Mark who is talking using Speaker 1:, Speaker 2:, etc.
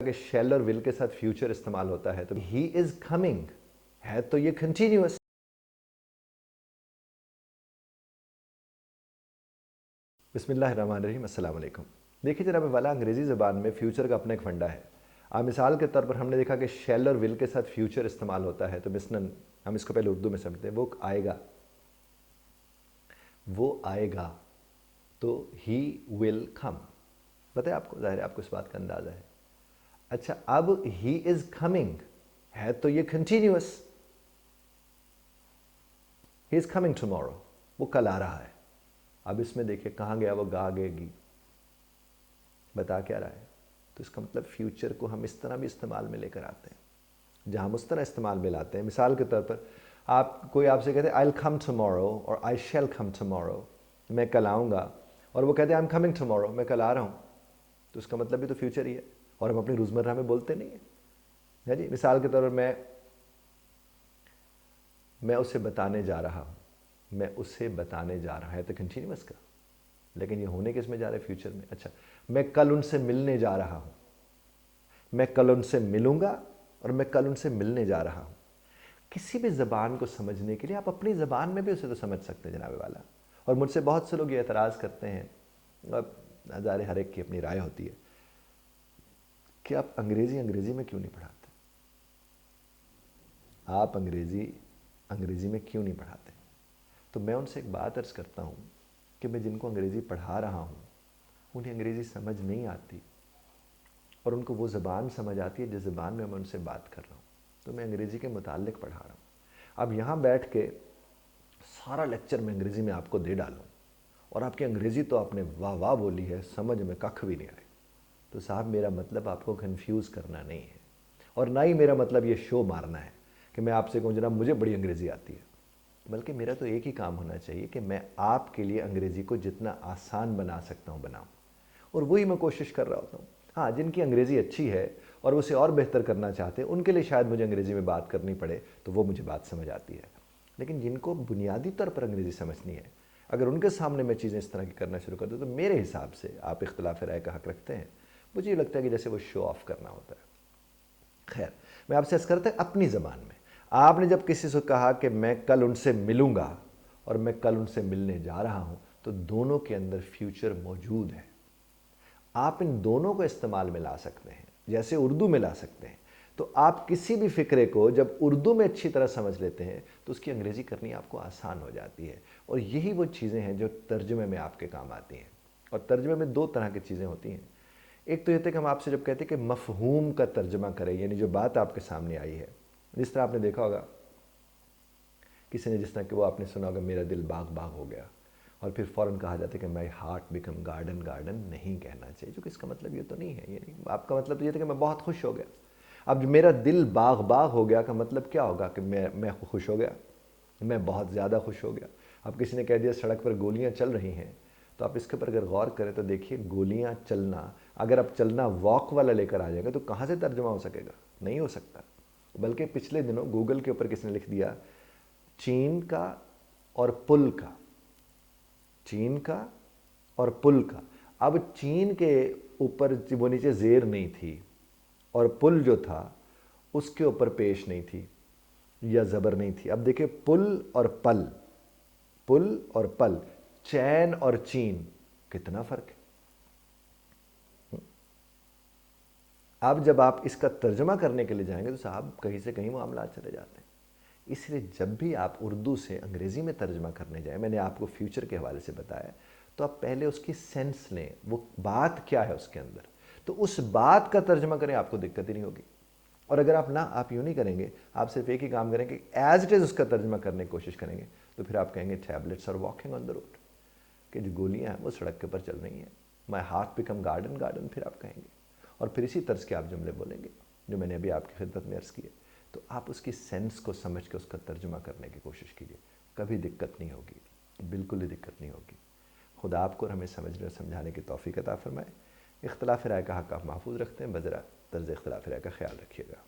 Speaker 1: کہ شیل اور ول کے ساتھ فیوچر استعمال ہوتا ہے تو ہی از کمنگ ہے تو یہ کنٹینیوس. بسم اللہ الرحمن الرحیم. السلام علیکم. دیکھیے جناب والا انگریزی زبان میں فیوچر کا اپنا ایک فنڈا ہے. مثال کے طور پر ہم نے دیکھا کہ شیل اور ول کے ساتھ فیوچر استعمال ہوتا ہے تو مثلاً ہم اس کو پہلے اردو میں سمجھتے ہیں. وہ آئے گا تو ہی ول کم. بتائیں آپ کو، ظاہر ہے آپ کو اس بات کا اندازہ ہے. اچھا اب ہی از کمنگ ہے تو یہ continuous. He is coming tomorrow, وہ کل آ رہا ہے. اب اس میں دیکھیں کہاں گیا وہ گا گے گی، بتا کیا رہا ہے. تو اس کا مطلب فیوچر کو ہم اس طرح بھی استعمال میں لے کر آتے ہیں. جہاں ہم اس طرح استعمال میں لاتے ہیں، مثال کے طور پر کوئی آپ سے کہتے ہیں آئی ول کم ٹمورو اور آئی شیل کم ٹمورو، میں کل آؤں گا، اور وہ کہتے ہیں آئی ایم کمنگ ٹمورو، میں کل آ رہا ہوں. تو اس کا مطلب بھی تو فیوچر ہی ہے، اور ہم اپنی روزمرہ میں بولتے نہیں ہیں. جی مثال کے طور پر میں اسے بتانے جا رہا ہوں، میں اسے بتانے جا رہا ہے تو کنٹینیوس کا، لیکن یہ ہونے کس میں جا رہا ہے؟ فیوچر میں. اچھا میں کل ان سے ملنے جا رہا ہوں، میں کل ان سے ملوں گا اور میں کل ان سے ملنے جا رہا ہوں. کسی بھی زبان کو سمجھنے کے لیے آپ اپنی زبان میں بھی اسے تو سمجھ سکتے ہیں جناب والا. اور مجھ سے بہت سے لوگ یہ اعتراض کرتے ہیں، اب ظاہر ہر ایک کی اپنی رائے ہوتی ہے، کہ آپ انگریزی میں کیوں نہیں پڑھاتے؟ آپ انگریزی میں کیوں نہیں پڑھاتے؟ تو میں ان سے ایک بات عرض کرتا ہوں کہ میں جن کو انگریزی پڑھا رہا ہوں انہیں انگریزی سمجھ نہیں آتی، اور ان کو وہ زبان سمجھ آتی ہے جس زبان میں ان سے بات کر رہا ہوں. تو میں انگریزی کے متعلق پڑھا رہا ہوں. اب یہاں بیٹھ کے سارا لیکچر میں انگریزی میں آپ کو دے ڈالوں، اور آپ کی انگریزی تو آپ نے واہ واہ بولی ہے، سمجھ میں ککھ بھی نہیں آئے، تو صاحب میرا مطلب آپ کو کنفیوز کرنا نہیں ہے، اور نہ ہی میرا مطلب یہ شو مارنا ہے کہ میں آپ سے کہوں جناب مجھے بڑی انگریزی آتی ہے. بلکہ میرا تو ایک ہی کام ہونا چاہیے کہ میں آپ کے لیے انگریزی کو جتنا آسان بنا سکتا ہوں بناؤں، اور وہی میں کوشش کر رہا ہوتا ہوں. ہاں جن کی انگریزی اچھی ہے اور اسے اور بہتر کرنا چاہتے ہیں ان کے لیے شاید مجھے انگریزی میں بات کرنی پڑے تو وہ مجھے بات سمجھ آتی ہے. لیکن جن کو بنیادی طور پر انگریزی سمجھنی ہے، اگر ان کے سامنے میں چیزیں اس طرح کی کرنا شروع کر دوں تو میرے حساب سے آپ اختلاف رائے کا حق رکھتے ہیں. مجھے یہ لگتا ہے کہ جیسے وہ شو آف کرنا ہوتا ہے. خیر میں آپ سے عرض کرتا ہوں اپنی زبان میں آپ نے جب کسی سے کہا کہ میں کل ان سے ملوں گا اور میں کل ان سے ملنے جا رہا ہوں، تو دونوں کے اندر فیوچر موجود ہے. آپ ان دونوں کو استعمال میں لا سکتے ہیں جیسے اردو میں لا سکتے ہیں. تو آپ کسی بھی فکرے کو جب اردو میں اچھی طرح سمجھ لیتے ہیں تو اس کی انگریزی کرنی آپ کو آسان ہو جاتی ہے. اور یہی وہ چیزیں ہیں جو ترجمے میں آپ کے کام آتی ہیں. اور ترجمے میں دو طرح کی چیزیں ہوتی ہیں. ایک تو یہ تھا کہ ہم آپ سے جب کہتے ہیں کہ مفہوم کا ترجمہ کریں، یعنی جو بات آپ کے سامنے آئی ہے، جس طرح آپ نے دیکھا ہوگا کسی نے، جس طرح کہ وہ آپ نے سنا ہوگا میرا دل باغ باغ ہو گیا، اور پھر فوراً کہا جاتا ہے کہ my heart become garden garden. نہیں کہنا چاہیے، جو کہ اس کا مطلب یہ تو نہیں ہے. یہ نہیں، آپ کا مطلب تو یہ تھا کہ میں بہت خوش ہو گیا. اب جو میرا دل باغ باغ ہو گیا کا مطلب کیا ہوگا؟ کہ میں خوش ہو گیا، میں بہت زیادہ خوش ہو گیا. اب کسی نے کہہ دیا سڑک پر گولیاں چل رہی ہیں، تو آپ اس کے اوپر اگر غور کریں تو دیکھیے گولیاں چلنا، اگر آپ چلنا واک والا لے کر آ جائیں گے تو کہاں سے ترجمہ ہو سکے گا؟ نہیں ہو سکتا. بلکہ پچھلے دنوں گوگل کے اوپر کسی نے لکھ دیا چین کا اور پل کا، چین کا اور پل کا. اب چین کے اوپر وہ نیچے زیر نہیں تھی، اور پل جو تھا اس کے اوپر پیش نہیں تھی یا زبر نہیں تھی. اب دیکھیں پل اور پل، پل اور پل، چین اور چین، کتنا فرق ہے. اب جب آپ اس کا ترجمہ کرنے کے لیے جائیں گے تو صاحب کہیں سے کہیں معاملات چلے جاتے ہیں. اس لیے جب بھی آپ اردو سے انگریزی میں ترجمہ کرنے جائیں، میں نے آپ کو فیوچر کے حوالے سے بتایا، تو آپ پہلے اس کی سینس لیں، وہ بات کیا ہے اس کے اندر، تو اس بات کا ترجمہ کریں، آپ کو دقت ہی نہیں ہوگی. اور اگر آپ یوں نہیں کریں گے، آپ صرف ایک ہی کام کریں کہ ایز اٹ از اس کا ترجمہ کرنے کی کوشش کریں گے، تو پھر آپ کہیں گے ٹیبلٹس اور واکنگ آن دا روڈ، کہ جو گولیاں ہیں وہ سڑک کے اوپر چل رہی ہیں. My heart become garden garden پھر آپ کہیں گے، اور پھر اسی طرز کے آپ جملے بولیں گے جو میں نے ابھی آپ کی خدمت میں عرض کیے. تو آپ اس کی سینس کو سمجھ کے اس کا ترجمہ کرنے کی کوشش کیجیے، کبھی دقت نہیں ہوگی، بالکل ہی دقت نہیں ہوگی. خدا آپ کو اور ہمیں سمجھنے اور سمجھانے کی توفیق عطا فرمائے. اختلاف رائے کا حق آپ محفوظ رکھتے ہیں، بذرا طرز اختلاف رائے کا خیال رکھیے گا.